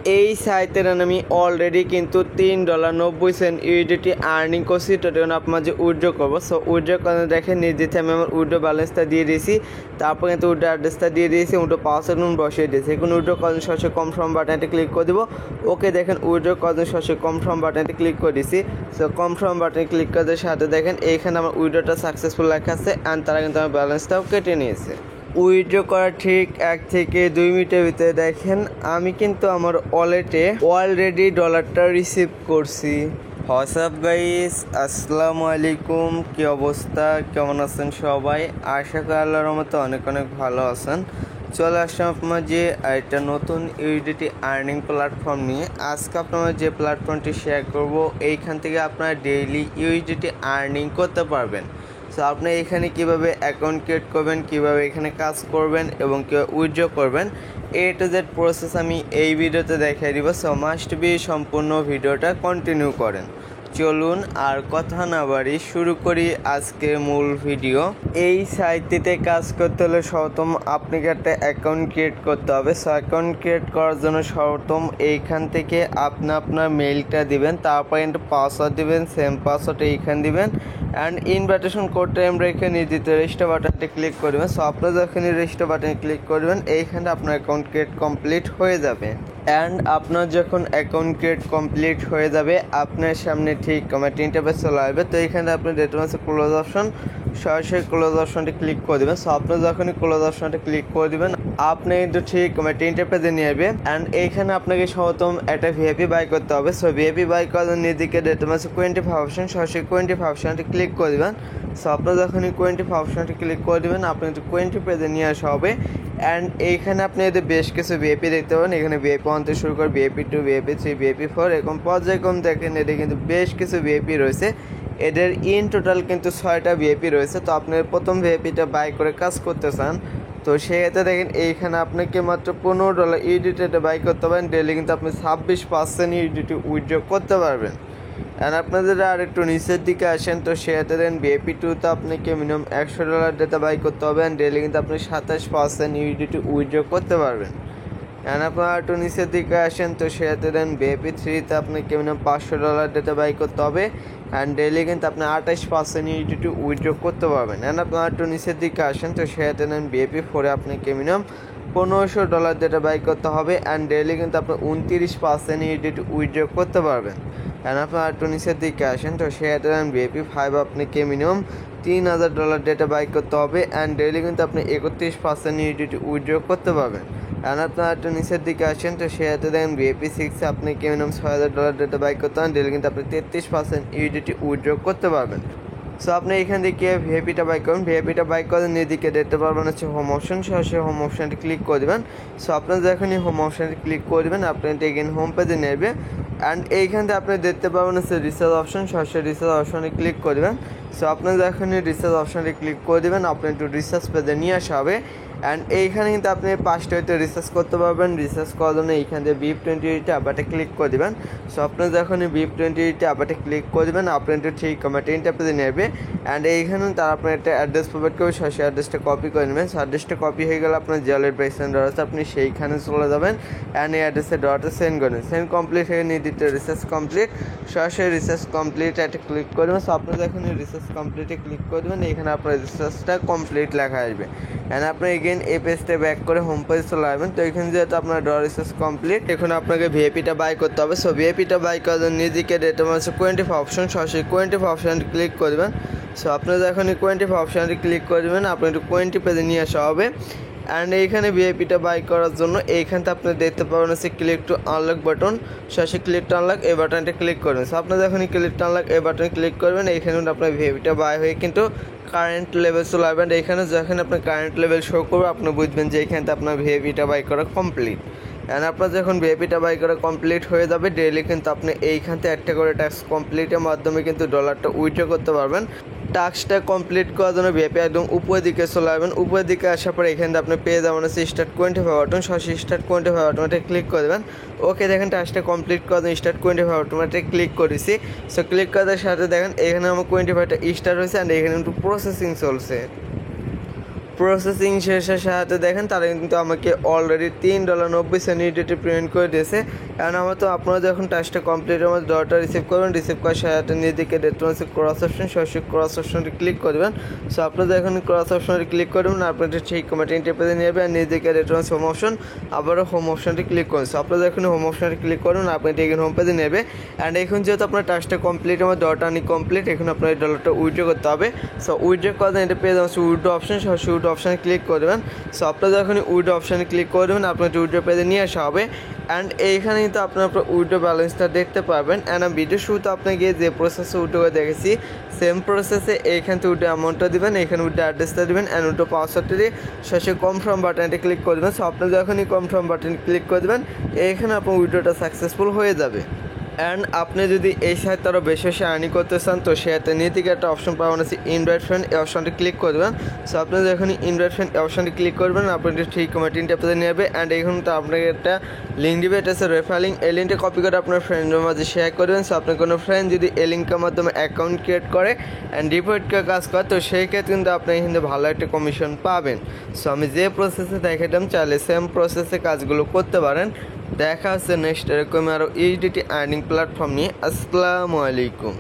এই সাইটে আমি অলরেডি কিন্তু $3.90 ইউএসডিটি আর্নিং করছি। তো এখন আপনার যে উইথড্র করবো, সো উইথড্র করে দেখেন নির্দিষ্ট আমি আমার উইথড্র ব্যালেন্সটা দিয়ে দিয়েছি, তারপর কিন্তু উইথড্র অ্যাড্রেসটা দিয়ে দিয়েছি, উইথড্র পাসওয়ার্ড বসিয়ে দিয়েছি। এখন উইথড্র করার সরাসরি কনফার্ম বাটনটি ক্লিক করে দেবো। ওকে দেখেন উইথড্র করার সরাসরি কনফার্ম বাটনটি ক্লিক করে দিয়েছি। সো কনফার্ম বাটনে ক্লিক করার সাথে দেখেন এইখানে আমার উইথড্রটা সাকসেসফুল লেখা আছে অ্যান্ড তারা কিন্তু আমার ব্যালেন্সটাও কেটে নিয়েছে। উইথড্র করার ঠিক 1 থেকে 2 মিনিটের ভিতরে দেখেন আমি কিন্তু আমার ওয়ালেটে অলরেডি ডলারটা রিসিভ করছি। হোয়াটসঅ্যাপ গাইস, আসসালামু আলাইকুম। কী অবস্থা, কেমন আছেন সবাই? আশা করি আল্লাহর রহমতে অনেক অনেক ভালো আছেন। চলে আসলাম আপনার যে একটা নতুন ইউএসডিটি আর্নিং প্ল্যাটফর্ম নিয়ে। আজকে আপনার যে প্ল্যাটফর্মটি শেয়ার করব, এইখান থেকে আপনারা ডেইলি ইউএসডিটি আর্নিং করতে পারবেন। সো আপনি এখানে কিভাবে অ্যাকাউন্ট ক্রিয়েট করবেন, কিভাবে এখানে কাজ করবেন এবং কীভাবে উইথড্র করবেন, A to Z প্রসেস আমি এই ভিডিওতে দেখিয়ে দিব। সো মাস্ট বি সম্পূর্ণ ভিডিওটা কন্টিনিউ করেন। চলুন আর কথা না বাড়ি শুরু করি আজকের মূল ভিডিও। এই সাইটটিতে কাজ করতে হলে সর্বপ্রথম আপনাকে একটা অ্যাকাউন্ট ক্রিয়েট করতে হবে। সো অ্যাকাউন্ট ক্রিয়েট করার জন্য সর্বপ্রথম এইখান থেকে আপনি আপনার মেইলটা দিবেন, তারপর কিন্তু পাসওয়ার্ড দিবেন, সেম পাসওয়ার্ড এইখান দিবেন অ্যান্ড ইনভাইটেশন কোডটা আমরা এখানে নির্দিষ্ট রেজিস্টার বাটনটি ক্লিক করবেন। সো আপনারা যখন রেজিস্টার বাটনে ক্লিক করবেন এইখানে আপনার অ্যাকাউন্ট ক্রিয়েট কমপ্লিট হয়ে যাবে। অ্যান্ড আপনার যখন অ্যাকাউন্ট ক্রিয়েট কমপ্লিট হয়ে যাবে আপনার সামনে ঠিক আমার ইন্টারফেস চলে আসবে। তো এখানে আপনি ডেটাবেসে ক্লোজ অপশন, সরাসরি ক্লোজ অপশনটি ক্লিক করে দেবেন। সো আপনার যখনই ক্লোজ অপশনটি ক্লিক করে দেবেন আপনি কিন্তু ঠিক আমার ইন্টারফেসে নিয়ে আসবে। অ্যান্ড এইখানে আপনাকে সর্বপ্রথম একটা ভিআইপি বাই করতে হবে। সো ভিআইপি বাই করার জন্য এদিকে ডেটাবেসে 25 অপশন, সরাসরি 25 অপশনটি ক্লিক করে দেবেন। সো আপনার যখনই 25 অপশনটি ক্লিক করে দেবেন আপনি কিন্তু 20 পেজে নিয়ে আসা হবে। অ্যান্ড এইখানে আপনি এদের বেশ কিছু ভিআইপি দেখতে পাবেন। এখানে ভিআইপি 1 থেকে শুরু করে ভিআইপি 2, ভিআইপি 3, ভিআইপি 4 এরকম পর্যায়ক্রম দেখেন এদের কিন্তু বেশ কিছু ভিআইপি রয়েছে। এদের ইন টোটাল কিন্তু 6টা ভিআইপি রয়েছে। তো আপনি প্রথম ভিআইপিটা বাই করে কাজ করতে চান, তো সেক্ষেত্রে দেখেন এইখানে আপনাকে মাত্র $15 ইউএসডিটি বাই করতে পারেন। ডেইলি কিন্তু আপনি 26% ইউএসডিটি উইথড্র করতে পারবেন। অ্যান্ড আপনাদের আর একটু নিচের দিকে আসেন, তো সেটাতে দেন ভিআইপি 2তে আপনাকে মিনিমাম $100 ডেটা বাই করতে হবে অ্যান্ড ডেইলি কিন্তু আপনি 27% ইউএসডিটি উইথড্র করতে পারবেন। অ্যান্ড আপনারা একটু নিচের দিকে আসেন, তো সেটাতে দেন ভিআইপি 3তে আপনাকে মিনিমাম $500 ডেটা বাই করতে হবে অ্যান্ড ডেইলি কিন্তু আপনি 28% ইউএসডিটি উইথড্র করতে পারবেন। অ্যান্ড আপনারা একটু নিচের দিকে আসেন, তো সেটাতে দেন ভিআইপি 4এ আপনাকে মিনিমাম $1500 ডেটা বাই করতে হবে অ্যান্ড ডেইলি কিন্তু আপনি 29% ইউএসডিটি উইথড্র করতে পারবেন। অ্যান্ড আপনার একটু নিচের দিকে আসেন, তো সেটাতে দেন ভিআইপি 5 আপনাকে মিনিমাম $3000 ডেটা বাই করতে হবে অ্যান্ড ডেইলি কিন্তু আপনি 31% ইউএসডিটি উইথড্র করতে পারবেন। অ্যান্ড আপনার একটু নিচের দিকে আসেন, তো সেটাতে দেখেন ভিআইপি 6 আপনাকে মিনিমাম $6000 ডেটা বাই করতে হবে, ডেইলি কিন্তু আপনি 33% ইউএসডিটি উইথড্র করতে পারবেন। সো আপনি এখান থেকে ভিআইপিটা বাই করুন। ভিআইপিটা বাই করেন এদিকে দেখতে পারবেন হচ্ছে হোম অপশন, সরাসরি হোম অপশনটি ক্লিক করে দেবেন। সো আপনার যখনই হোম অপশনটি ক্লিক করে দেবেন আপনি এগেন হোম পেজে নেবে অ্যান্ড এইখান থেকে আপনি দেখতে পাবেন হচ্ছে রিচার্জ অপশন, সরাসরি রিচার্জ অপশনে ক্লিক করে দেবেন। সো আপনার যখনই রিচার্জ অপশনটি ক্লিক করে দেবেন আপনি একটু রিচার্জ পেজে নিয়ে আসা হবে অ্যান্ড এইখানে কিন্তু আপনি 5টা হইতে রিচার্জ করতে পারবেন। রিচার্জ করার জন্য এইখান থেকে VIP28 আবারটা ক্লিক করে দেবেন। সো আপনি যখনই VIP28 আবারটা ক্লিক করে দেবেন আপনি একটু ঠিক আমার ইন্টারফেসে নেবে অ্যান্ড এইখানে তার আপনার একটা অ্যাড্রেস প্রোভাইড করবে, সরাসরি অ্যাড্রেসটা কপি করে নেবেন। সো অ্যাড্রেসটা কপি হয়ে গেলে আপনার জেলের প্রাইস সেন্টার আছে, আপনি সেইখানে চলে যাবেন অ্যান্ড এই অ্যাড্রেসে ডলারটা সেন্ড করবেন। সেন্ড কমপ্লিট হয়ে নির্দিষ্ট রিচার্জ কমপ্লিট, সরাসরি রিচার্জ কমপ্লিট একটা ক্লিক করে দেবেন। সো আপনি যখন রিচার্জ কমপ্লিটে ক্লিক করে দেবেন এখানে আপনার রিচার্জটা কমপ্লিট লেখা আসবে অ্যান্ড আপনি এগেন এই পেজটা ব্যাক করে হোম পেজ চলে আসবেন। তো এখানে যেহেতু আপনার ডলার রিচার্জ কমপ্লিট, এখন আপনাকে ভিআইপিটা বাই করতে হবে। সো ভিআইপিটা বাই করার জন্য নিজেকে ডেটা হচ্ছে 25 অপশন, সরাসরি 25 অপশনটি ক্লিক করবেন। সো আপনি যখন 25 অপশনটি ক্লিক করবেন আপনি একটু 20 পেজে নিয়ে আসা হবে অ্যান্ড এইখানে ভিআইপিটা বাই করার জন্য এইখানটা আপনি দেখতে পাবেন হচ্ছে ক্লিক টু আনলক বাটন, সরাসরি ক্লিক টু আনলক এই বাটনটা ক্লিক করবেন। সো আপনি যখনই ক্লিক টু আনলক এই বাটনে ক্লিক করবেন এইখানে আপনার ভিআইপিটা বাই হয়ে কিন্তু কারেন্ট লেভেল চলে আসবেন। এইখানে যখন আপনার কারেন্ট লেভেল শো করবে আপনি বুঝবেন যে এইখানটা আপনার ভিআইপিটা বাই করা কমপ্লিট অ্যান্ড আপনার যখন ভিআইপিটা বাই করা কমপ্লিট হয়ে যাবে ডেইলি কিন্তু আপনি এইখান থেকে একটা করে ট্যাক্স কমপ্লিটের মাধ্যমে কিন্তু ডলারটা উইথড্র করতে পারবেন। টাস্কটা কমপ্লিট করার জন্য ভিআইপি একদম উপরের দিকে চলে আসবেন। উপরের দিকে আসার পরে এখানে আপনি পেয়ে যাবেন হচ্ছে স্টার্ট 25 বাটন, সরাসরি স্টার্ট 25 বাটনটা ক্লিক করে দেবেন। ওকে দেখেন টাস্কটা কমপ্লিট করার জন্য স্টার্ট 25 বাটনটা ক্লিক করেছি। সো ক্লিক করার সাথে দেখেন এখানে আমার 25টা স্টার্ট হয়েছে অ্যান্ড এখানে একটু প্রসেসিং চলছে। প্রসেসিং শেষের সাথে দেখেন তারা কিন্তু আমাকে অলরেডি $3.90 ইউডিটি প্রিন্ট করে দিয়েছে। কারণ আমার তো আপনারা যখন টাস্কটা কমপ্লিটের মধ্যে ডলারটা রিসিভ করবেন, রিসিভ করার সাথে নিজেকে রেট্রোন্সে ক্রস অপশন, সরাসরি ক্রস অপশনটি ক্লিক করবেন। সো আপনারা যখন ক্রস অপশনটি ক্লিক করবেন আপনাদের ঠিক কমেন্ট ইন্টারপ্রেজে নেবে আর নিজেকে রেট্রোন্স হোম অপশন, আবারও হোম অপশনটি ক্লিক করুন। সো আপনারা যখন হোম অপশনটি ক্লিক করুন আপনাকে এখানে হোম পেজে নেবে। অ্যান্ড এখন যেহেতু আপনার টাস্কটা কমপ্লিট, আমার ডলারটা আনি কমপ্লিট, এখন আপনার এই ডলারটা উইথড্র করতে হবে। সো উইথড্র করার এটা পেয়ে যাচ্ছে উইথড্র অপশন, সরাসরি উইথড্র অপশানে ক্লিক করবেন। সো আপনারা যখন উইথড্র অপশানে ক্লিক করবেন আপনার উইথড্র পেজে নিয়ে আসা হবে। অ্যান্ড এইখানে কিন্তু আপনার উইথড্র ব্যালেন্সটা দেখতে পাবেন। অ্যান্ড আমি ভিডিও শুরুতে আপনাকে যে প্রসেসে উইথড্র করে দেখেছি সেম প্রসেসে এইখান থেকে উইথড্র অ্যামাউন্টটা দেবেন, এখানে উইথড্র অ্যাড্রেসটা দেবেন অ্যান্ড উইথড্র পাসওয়ার্ডটা দিয়ে শেষে কনফার্ম বাটনটা ক্লিক করে দেবেন। সো আপনারা যখনই কনফার্ম বাটন ক্লিক করে দেবেন এইখানে আপনার উইথড্রটা সাকসেসফুল হয়ে যাবে। অ্যান্ড আপনি যদি এই সাইটটা আরও বেশি বেশি আর্নিং করতে চান তো সেটা নিয়ে থেকে একটা অপশন পাবেন আছে ইনভাইট ফ্রেন্ড, এই অপশনটি ক্লিক করবেন। সো আপনি যখন ইনভাইট ফ্রেন্ড এই অপশনটি ক্লিক করবেন আপনার ঠিক কমেন্টিংটা পেতে নেবে। অ্যান্ড এখন তো আপনাকে একটা লিঙ্ক দিবে, এটা হচ্ছে রেফারিং। এই লিঙ্কটা কপি করে আপনার ফ্রেন্ডের মাঝে শেয়ার করবেন। সো আপনার কোনো ফ্রেন্ড যদি এই লিঙ্কের মাধ্যমে অ্যাকাউন্ট ক্রিয়েট করে অ্যান্ড ডিপোজিট করে কাজ করে তো সেই ক্ষেত্রে কিন্তু আপনি কিন্তু ভালো একটা কমিশন পাবেন। সো আমি যে প্রসেসে দেখাতাম চাইলে সেম প্রসেসে কাজগুলো করতে পারেন। দেখা হচ্ছে নেক্সট এরকম আরও ইউডিটি আর্নিং প্ল্যাটফর্ম নিয়ে। আসসালামু আলাইকুম।